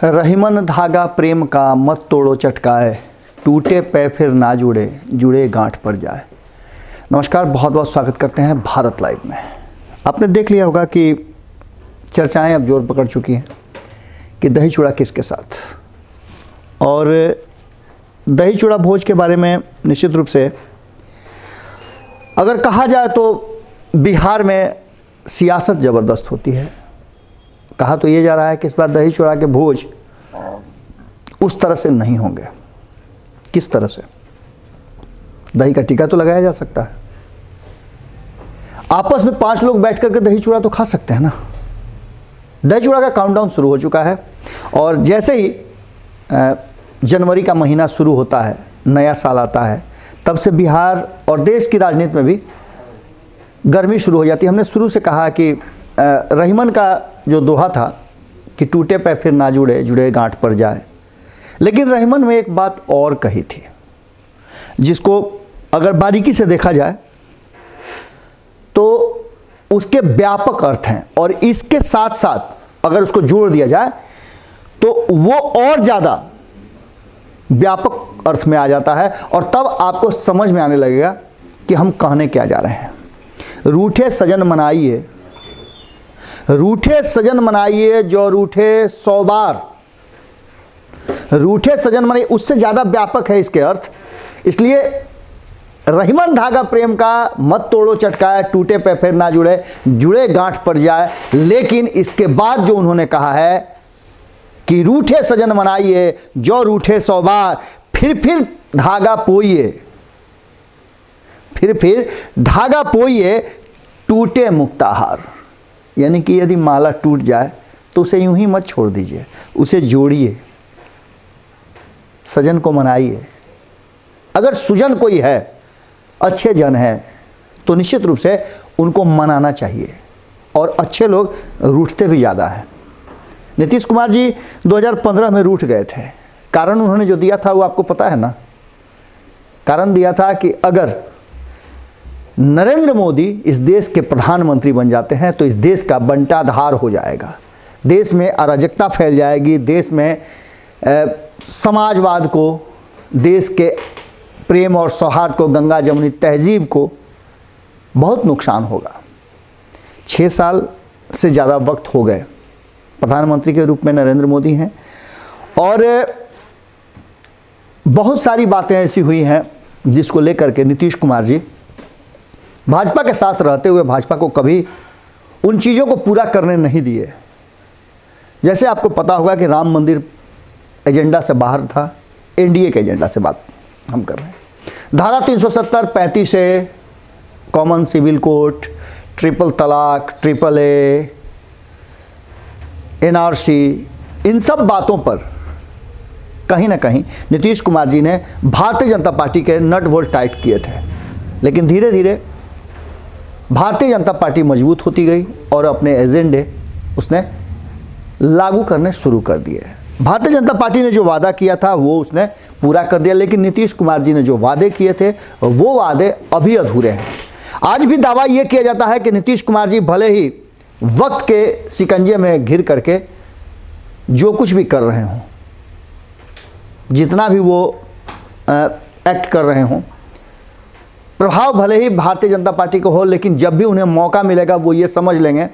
रहीमन धागा प्रेम का मत तोड़ो चटकाए, टूटे पे फिर ना जुड़े, जुड़े गांठ पर जाए। नमस्कार, बहुत बहुत स्वागत करते हैं भारत लाइव में। आपने देख लिया होगा कि चर्चाएं अब जोर पकड़ चुकी हैं कि दही चूड़ा किसके साथ, और दही चूड़ा भोज के बारे में निश्चित रूप से अगर कहा जाए तो बिहार में सियासत ज़बरदस्त होती है। कहा तो ये जा रहा है कि इस बार दही चूड़ा के भोज उस तरह से नहीं होंगे। किस तरह से? दही का टीका तो लगाया जा सकता है, आपस में 5 लोग बैठ करके दही चूड़ा तो खा सकते हैं ना। दही चूड़ा का काउंटडाउन शुरू हो चुका है और जैसे ही जनवरी का महीना शुरू होता है, नया साल आता है, तब से बिहार और देश की राजनीति में भी गर्मी शुरू हो जाती है। हमने शुरू से कहा कि रहीमन का जो दोहा था कि टूटे पे फिर ना जुड़े, जुड़े गांठ पर जाए, लेकिन रहीमन में एक बात और कही थी जिसको अगर बारीकी से देखा जाए तो उसके व्यापक अर्थ हैं, और इसके साथ साथ अगर उसको जोड़ दिया जाए तो वो और ज़्यादा व्यापक अर्थ में आ जाता है, और तब आपको समझ में आने लगेगा कि हम कहने क्या जा रहे हैं। रूठे सजन मनाइए, रूठे सजन मनाइए, जो रूठे 100 बार। रूठे सजन मनाइए, उससे ज़्यादा व्यापक है इसके अर्थ। इसलिए रहीमन धागा प्रेम का मत तोड़ो चटकाए, टूटे पे फिर ना जुड़े, जुड़े गांठ पर जाए। लेकिन इसके बाद जो उन्होंने कहा है कि रूठे सजन मनाइए, जो रूठे 100 बार, फिर धागा पोइए, फिर धागा पोइए, टूटे मुक्ताहार। यानी कि यदि माला टूट जाए तो उसे यूं ही मत छोड़ दीजिए, उसे जोड़िए, सजन को मनाइए। अगर सुजन कोई है, अच्छे जन है, तो निश्चित रूप से उनको मनाना चाहिए, और अच्छे लोग रूठते भी ज़्यादा हैं। नीतीश कुमार जी 2015 में रूठ गए थे। कारण उन्होंने जो दिया था वो आपको पता है ना। कारण दिया था कि अगर नरेंद्र मोदी इस देश के प्रधानमंत्री बन जाते हैं तो इस देश का बंटाधार हो जाएगा, देश में अराजकता फैल जाएगी, देश में समाजवाद को, देश के प्रेम और सौहार्द को, गंगा जमुनी तहजीब को बहुत नुकसान होगा। 6 साल से ज़्यादा वक्त हो गए प्रधानमंत्री के रूप में नरेंद्र मोदी हैं, और बहुत सारी बातें ऐसी हुई हैं जिसको लेकर के नीतीश कुमार जी भाजपा के साथ रहते हुए भाजपा को कभी उन चीज़ों को पूरा करने नहीं दिए। जैसे आपको पता होगा कि राम मंदिर एजेंडा से बाहर था, एनडीए के एजेंडा से बात हम कर रहे हैं। धारा 370, 35 ए, कॉमन सिविल कोड, ट्रिपल तलाक, ट्रिपल ए, एनआरसी, इन सब बातों पर कहीं ना कहीं नीतीश कुमार जी ने भारतीय जनता पार्टी के नट बोल्ट टाइट किए थे। लेकिन धीरे धीरे भारतीय जनता पार्टी मजबूत होती गई और अपने एजेंडे उसने लागू करने शुरू कर दिए। भारतीय जनता पार्टी ने जो वादा किया था वो उसने पूरा कर दिया, लेकिन नीतीश कुमार जी ने जो वादे किए थे वो वादे अभी अधूरे हैं। आज भी दावा ये किया जाता है कि नीतीश कुमार जी भले ही वक्त के शिकंजे में घिर करके जो कुछ भी कर रहे हों, जितना भी वो एक्ट कर रहे हों, प्रभाव भले ही भारतीय जनता पार्टी को हो, लेकिन जब भी उन्हें मौका मिलेगा वो ये समझ लेंगे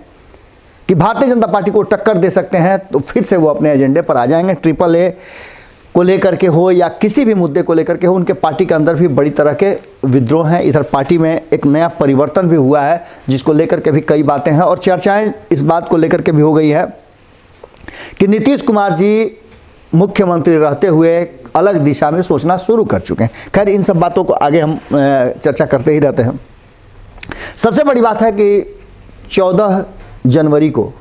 कि भारतीय जनता पार्टी को टक्कर दे सकते हैं, तो फिर से वो अपने एजेंडे पर आ जाएंगे। ट्रिपल ए को लेकर के हो या किसी भी मुद्दे को लेकर के हो, उनके पार्टी के अंदर भी बड़ी तरह के विद्रोह हैं। इधर पार्टी में एक नया परिवर्तन भी हुआ है जिसको लेकर के भी कई बातें हैं, और चर्चाएं इस बात को लेकर के भी हो गई है कि नीतीश कुमार जी मुख्यमंत्री रहते हुए अलग दिशा में सोचना शुरू कर चुके हैं। खैर, इन सब बातों को आगे हम चर्चा करते ही रहते हैं। सबसे बड़ी बात है कि 14 जनवरी को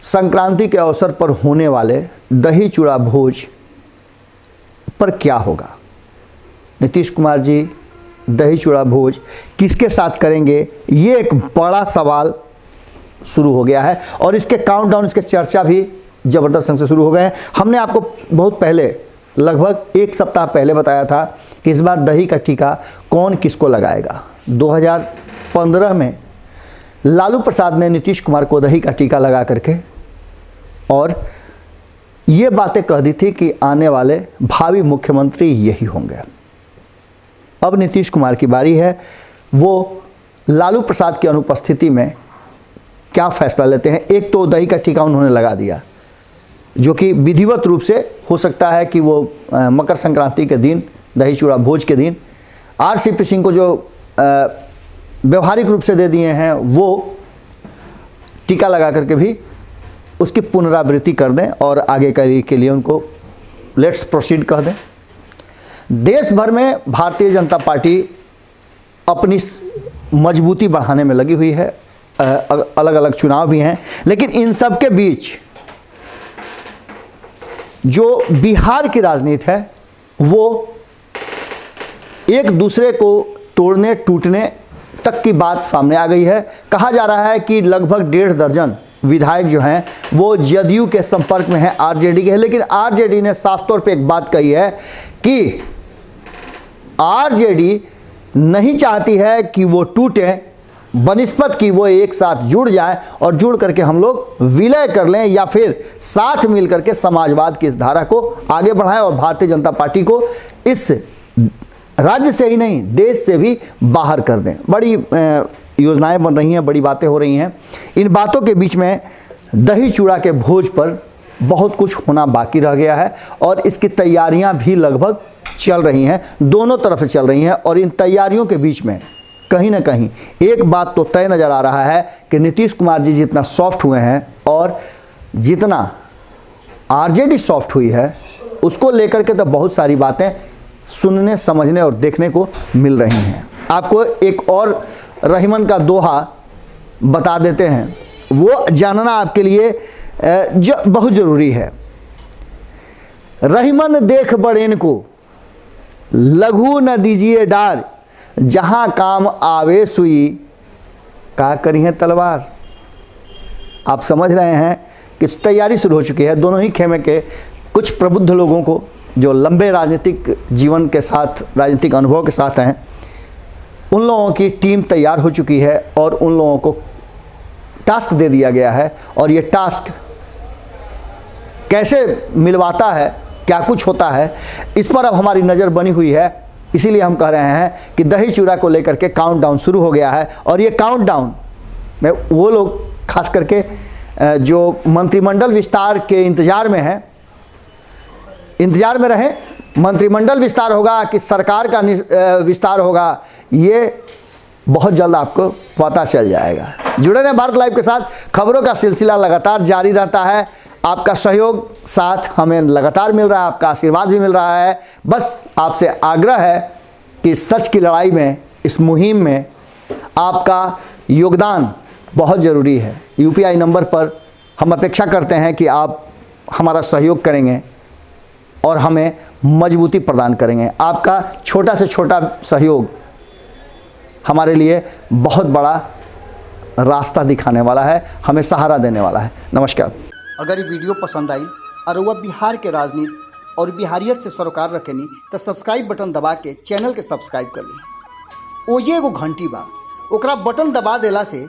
संक्रांति के अवसर पर होने वाले दही चूड़ा भोज पर क्या होगा। नीतीश कुमार जी दही चूड़ा भोज किसके साथ करेंगे, ये एक बड़ा सवाल शुरू हो गया है, और इसके काउंटडाउन, इसके चर्चा भी ज़बरदस्त ढंग से शुरू हो गए हैं। हमने आपको बहुत पहले, लगभग 1 सप्ताह पहले बताया था कि इस बार दही का टीका कौन किसको लगाएगा। 2015 में लालू प्रसाद ने नीतीश कुमार को दही का टीका लगा करके और ये बातें कह दी थी कि आने वाले भावी मुख्यमंत्री यही होंगे। अब नीतीश कुमार की बारी है, वो लालू प्रसाद की अनुपस्थिति में क्या फैसला लेते हैं। एक तो दही का ठेका उन्होंने लगा दिया, जो कि विधिवत रूप से हो सकता है कि वो मकर संक्रांति के दिन, दही चूड़ा भोज के दिन आरसीपी सिंह को जो व्यवहारिक रूप से दे दिए हैं, वो टीका लगा करके भी उसकी पुनरावृत्ति कर दें और आगे के लिए उनको लेट्स प्रोसीड कह दें। देश भर में भारतीय जनता पार्टी अपनी मजबूती बढ़ाने में लगी हुई है, अलग अलग चुनाव भी हैं, लेकिन इन सब के बीच जो बिहार की राजनीति है वो एक दूसरे को तोड़ने टूटने तक की बात सामने आ गई है। कहा जा रहा है कि लगभग 1.5 दर्जन विधायक जो हैं वो जदयू के संपर्क में हैं, आरजेडी के हैं, लेकिन आरजेडी ने साफ तौर पे एक बात कही है कि आरजेडी नहीं चाहती है कि वो टूटे, बनिस्पत की वो एक साथ जुड़ जाए और जुड़ करके हम लोग विलय कर लें या फिर साथ मिल करके समाजवाद की इस धारा को आगे बढ़ाएं और भारतीय जनता पार्टी को इस राज्य से ही नहीं देश से भी बाहर कर दें। बड़ी योजनाएं बन रही हैं, बड़ी बातें हो रही हैं। इन बातों के बीच में दही चूड़ा के भोज पर बहुत कुछ होना बाकी रह गया है और इसकी तैयारियां भी लगभग चल रही हैं, दोनों तरफ से चल रही हैं। और इन तैयारियों के बीच में कहीं ना कहीं एक बात तो तय नज़र आ रहा है कि नीतीश कुमार जी जितना सॉफ्ट हुए हैं और जितना आरजेडी सॉफ्ट हुई है, उसको लेकर के तो बहुत सारी बातें सुनने, समझने और देखने को मिल रही हैं। आपको एक और रहीमन का दोहा बता देते हैं, वो जानना आपके लिए बहुत ज़रूरी है। रहीमन देख बड़ेन को लघु न दीजिए डार, जहाँ काम आवे सुई का करी है तलवार। आप समझ रहे हैं कि तैयारी शुरू हो चुकी है। दोनों ही खेमे के कुछ प्रबुद्ध लोगों को जो लंबे राजनीतिक जीवन के साथ, राजनीतिक अनुभव के साथ हैं, उन लोगों की टीम तैयार हो चुकी है और उन लोगों को टास्क दे दिया गया है। और ये टास्क कैसे मिलवाता है, क्या कुछ होता है, इस पर अब हमारी नज़र बनी हुई है। इसीलिए हम कह रहे हैं कि दही चूड़ा को लेकर के काउंटडाउन शुरू हो गया है। और ये काउंटडाउन में वो लोग खास करके जो मंत्रिमंडल विस्तार के इंतज़ार में हैं, इंतज़ार में रहें। मंत्रिमंडल विस्तार होगा कि सरकार का विस्तार होगा, ये बहुत जल्द आपको पता चल जाएगा। जुड़े रहें भारत लाइव के साथ। खबरों का सिलसिला लगातार जारी रहता है। आपका सहयोग साथ हमें लगातार मिल रहा है, आपका आशीर्वाद भी मिल रहा है। बस आपसे आग्रह है कि सच की लड़ाई में, इस मुहिम में आपका योगदान बहुत ज़रूरी है। यूपीआई नंबर पर हम अपेक्षा करते हैं कि आप हमारा सहयोग करेंगे और हमें मजबूती प्रदान करेंगे। आपका छोटा से छोटा सहयोग हमारे लिए बहुत बड़ा रास्ता दिखाने वाला है, हमें सहारा देने वाला है। नमस्कार। अगर ये वीडियो पसंद आई और वह बिहार के राजनीति और बिहारियत से सरोकार रखेनी तो सब्सक्राइब बटन दबा के चैनल के सब्सक्राइब कर ली। ओजे एगो घंटी बा, ओकरा बटन दबा देला से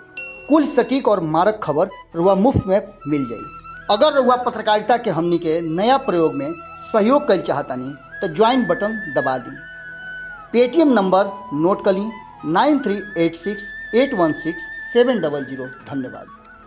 कुल सटीक और मारक खबर रुआ मुफ्त में मिल जाई। अगर रुआ पत्रकारिता के हमनी के नया प्रयोग में सहयोग कर चाहतानी तो ज्वाइन बटन दबा दी। पेटीएम नंबर नोट कर ली 9386816700। धन्यवाद।